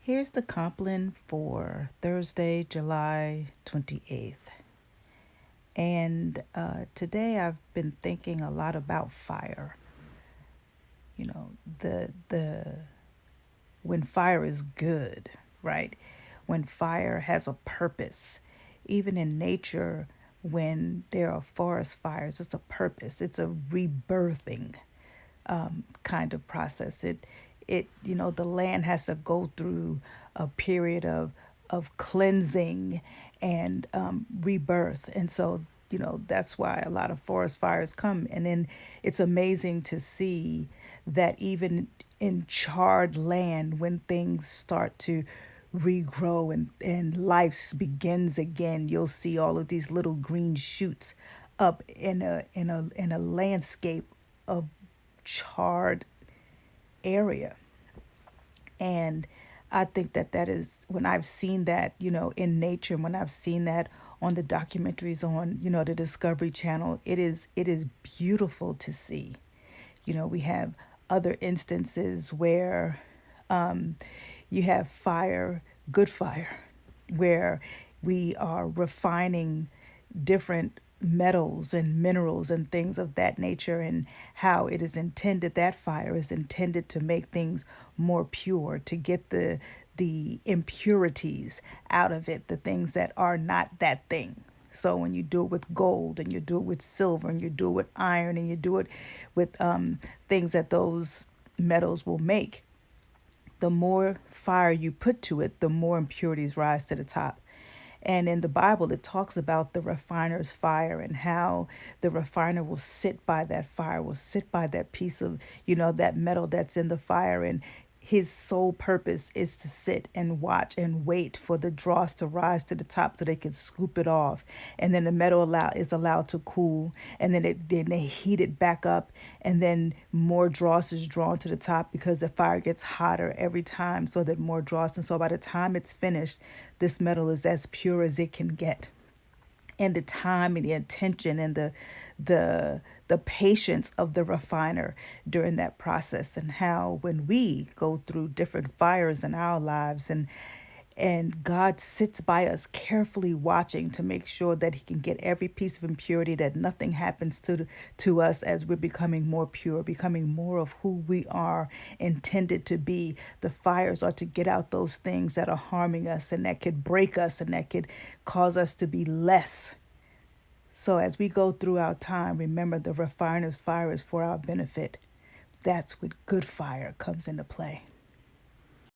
Here's the Compline for Thursday, July 28th. And today I've been thinking a lot about fire. You know, the when fire is good, right? When fire has a purpose. Even in nature, when there are forest fires, it's a purpose. It's a rebirthing kind of process. The land has to go through a period of cleansing and rebirth, and so that's why a lot of forest fires come. And then it's amazing to see that even in charred land, when things start to regrow and life begins again, you'll see all of these little green shoots up in a landscape of charred area. And I think that is when I've seen that, in nature, and when I've seen that on the documentaries on, the Discovery Channel, it is beautiful to see. We have other instances where you have fire, good fire, where we are refining different metals and minerals and things of that nature, and how it is intended, that fire is intended to make things more pure, to get the impurities out of it, the things that are not that thing. So when you do it with gold, and you do it with silver, and you do it with iron, and you do it with things that those metals will make, the more fire you put to it, the more impurities rise to the top. And in the Bible, it talks about the refiner's fire, and how the refiner will sit by that fire, will sit by that piece of, that metal that's in the fire. And his sole purpose is to sit and watch and wait for the dross to rise to the top so they can scoop it off. And then the metal is allowed to cool, and then they heat it back up, and then more dross is drawn to the top because the fire gets hotter every time, so that more dross. And so by the time it's finished, this metal is as pure as it can get. And the time and the attention and the patience of the refiner during that process, and how when we go through different fires in our lives, and God sits by us carefully watching to make sure that he can get every piece of impurity, that nothing happens to us as we're becoming more pure, becoming more of who we are intended to be. The fires are to get out those things that are harming us, and that could break us, and that could cause us to be less. So as we go through our time, remember, the refiner's fire is for our benefit. That's when good fire comes into play.